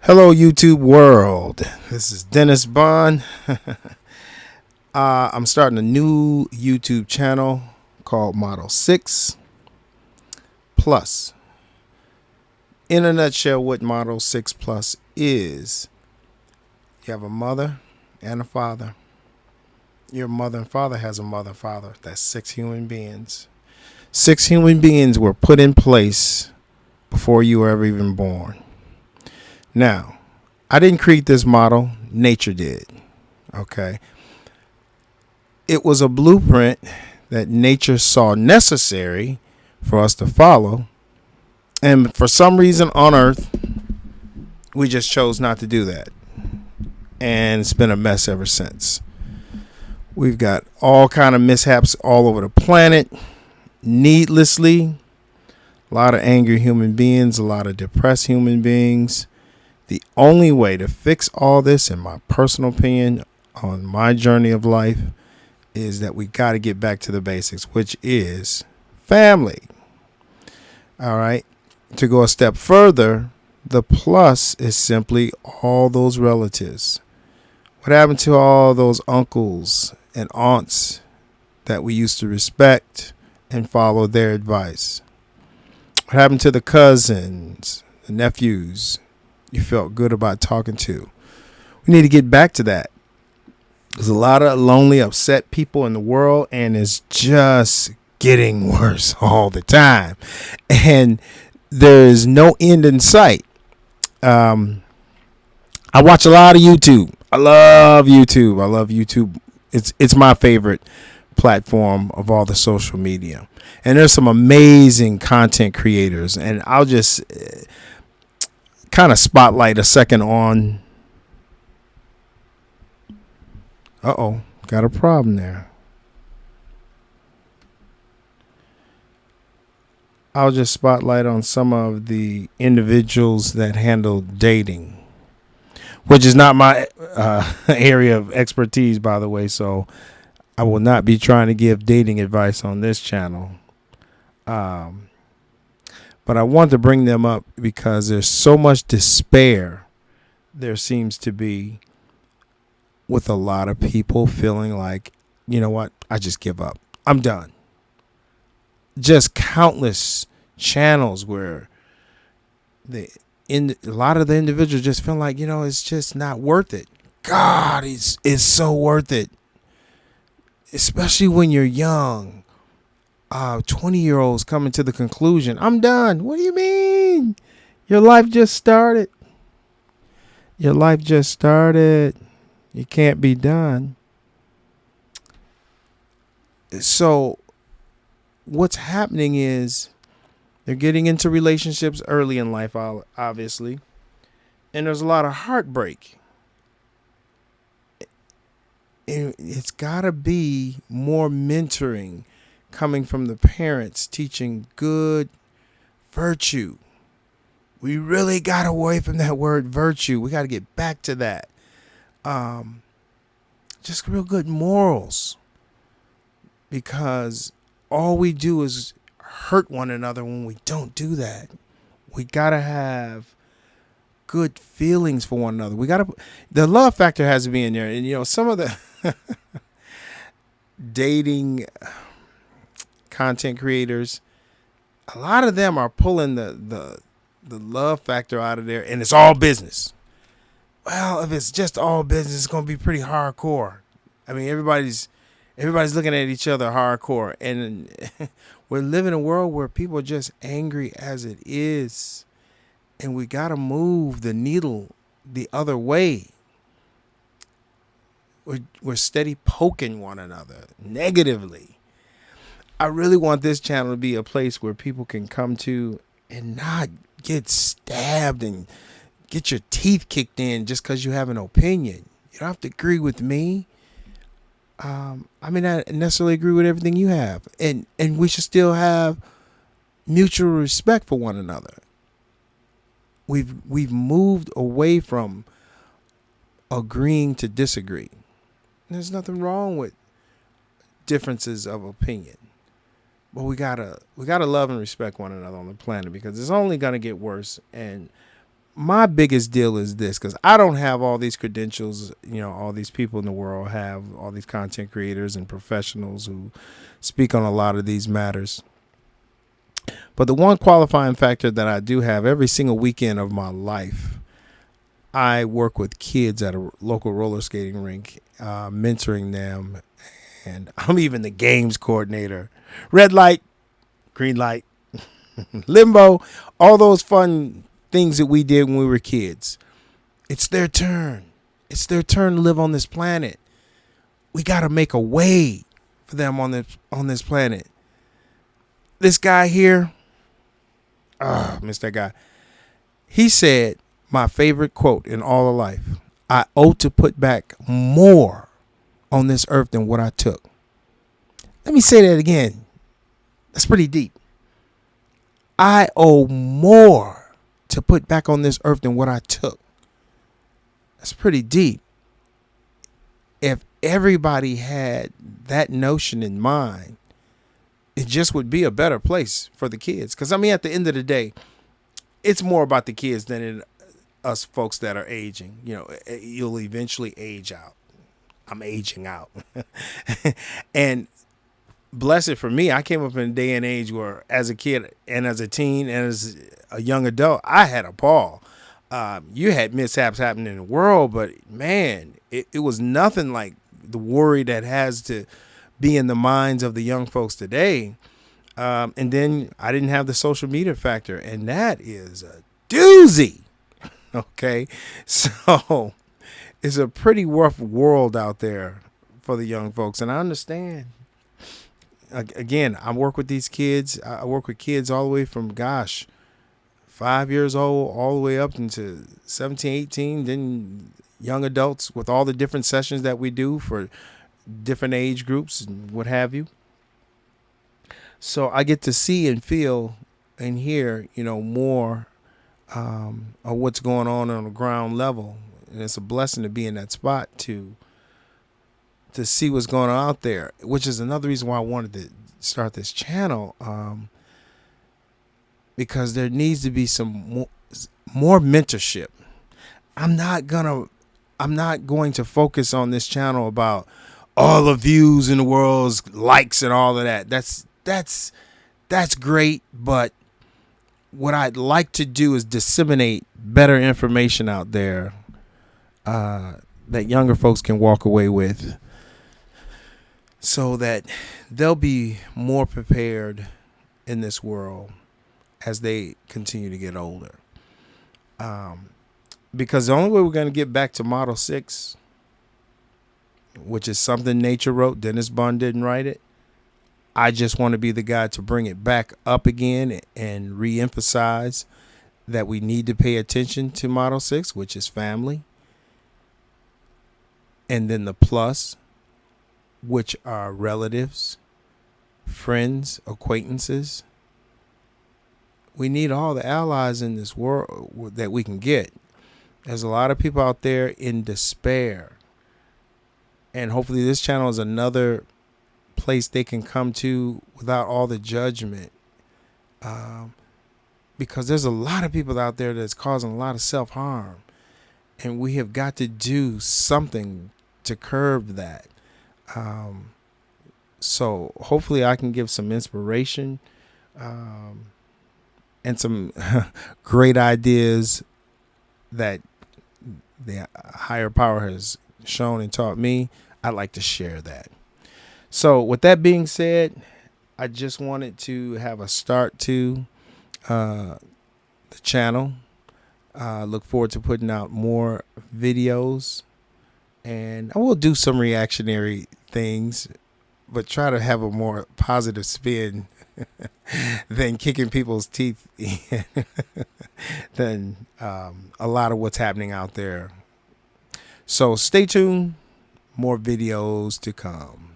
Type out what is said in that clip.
Hello, YouTube world. This is Dennis Bond. I'm starting a new YouTube channel called Model 6 Plus. In a nutshell, what Model 6 Plus is, you have a mother and a father. Your mother and father has a mother and father. That's 6 human beings. 6 human beings were put in place before you were ever even born. Now, I didn't create this model, nature did. Okay. It was a blueprint that nature saw necessary for us to follow. And for some reason on Earth, we just chose not to do that. And it's been a mess ever since. We've got all kind of mishaps all over the planet, needlessly. A lot of angry human beings, a lot of depressed human beings. The only way to fix all this, in my personal opinion, on my journey of life, is that we got to get back to the basics, which is family. All right. To go a step further, the plus is simply all those relatives. What happened to all those uncles and aunts that we used to respect and follow their advice? What happened to the cousins, the nephews you felt good about talking to? We need to get back to that. There's a lot of lonely, upset people in the world, and it's just getting worse all the time. And there's no end in sight. I watch a lot of YouTube. I love YouTube. It's my favorite platform of all the social media. And there's some amazing content creators. And I'll just kind of spotlight a second on. Got a problem there. I'll just spotlight on some of the individuals that handle dating, which is not my area of expertise, by the way. So I will not be trying to give dating advice on this channel. But I want to bring them up because there's so much despair there seems to be with a lot of people feeling like, you know what, I just give up. I'm done. Just countless channels where a lot of the individuals just feel like, it's just not worth it. God, it's so worth it. Especially when you're young. 20-year-olds coming to the conclusion, I'm done. What do you mean? Your life just started. Your life just started. You can't be done. So what's happening is they're getting into relationships early in life, obviously. And there's a lot of heartbreak. It's got to be more mentoring coming from the parents, teaching good virtue. We really got away from that word virtue. We got to get back to that. Just real good morals. Because all we do is hurt one another when we don't do that. We got to have good feelings for one another. The love factor has to be in there. And, some of the dating content creators, a lot of them are pulling the love factor out of there, and it's all business. Well, if it's just all business, it's going to be pretty hardcore. I mean, everybody's looking at each other hardcore, and we're living in a world where people are just angry as it is, and we got to move the needle the other way. We're steady poking one another negatively. I really want this channel to be a place where people can come to and not get stabbed and get your teeth kicked in just because you have an opinion. You don't have to agree with me. I may not necessarily agree with everything you have. And we should still have mutual respect for one another. We've moved away from agreeing to disagree. There's nothing wrong with differences of opinion. But we gotta love and respect one another on the planet, because it's only gonna get worse. And my biggest deal is this, because I don't have all these credentials. All these people in the world have all these content creators and professionals who speak on a lot of these matters. But the one qualifying factor that I do have, every single weekend of my life, I work with kids at a local roller skating rink, mentoring them. And I'm even the games coordinator. Red light, green light, limbo, all those fun things that we did when we were kids. It's their turn. It's their turn to live on this planet. We got to make a way for them on this planet. This guy here, miss that guy. He said my favorite quote in all of life: I owe to put back more on this earth than what I took. Let me say that again. That's pretty deep. I owe more to put back on this earth than what I took. That's pretty deep. If everybody had that notion in mind, it just would be a better place for the kids. Because, at the end of the day, it's more about the kids than us folks that are aging. You'll eventually age out. I'm aging out. And blessed for me, I came up in a day and age where, as a kid and as a teen and as a young adult, I had a ball. You had mishaps happening in the world, but man, it was nothing like the worry that has to be in the minds of the young folks today. And then I didn't have the social media factor, and that is a doozy. Okay, so it's a pretty rough world out there for the young folks, and I understand. Again, I work with these kids. I work with kids all the way from, 5 years old all the way up into 17, 18, then young adults with all the different sessions that we do for different age groups and what have you. So I get to see and feel and hear, more of what's going on the ground level. And it's a blessing to be in that spot to see what's going on out there, which is another reason why I wanted to start this channel, because there needs to be some more mentorship. I'm not going to focus on this channel about all the views in the world's likes and all of that. That's great, but what I'd like to do is disseminate better information out there that younger folks can walk away with, so that they'll be more prepared in this world as they continue to get older. Because the only way we're going to get back to Model 6, which is something nature wrote, Dennis Bond didn't write it. I just want to be the guy to bring it back up again and reemphasize that we need to pay attention to Model 6, which is family. And then the plus, which are relatives, friends, acquaintances. We need all the allies in this world that we can get. There's a lot of people out there in despair. And hopefully this channel is another place they can come to without all the judgment. Because there's a lot of people out there that's causing a lot of self-harm. And we have got to do something to curb that. So hopefully I can give some inspiration and some great ideas that the higher power has shown and taught me. I'd like to share that. So with that being said, I just wanted to have a start to the channel. Look forward to putting out more videos, and I will do some reactionary things, but try to have a more positive spin than kicking people's teeth in than a lot of what's happening out there. So stay tuned, more videos to come.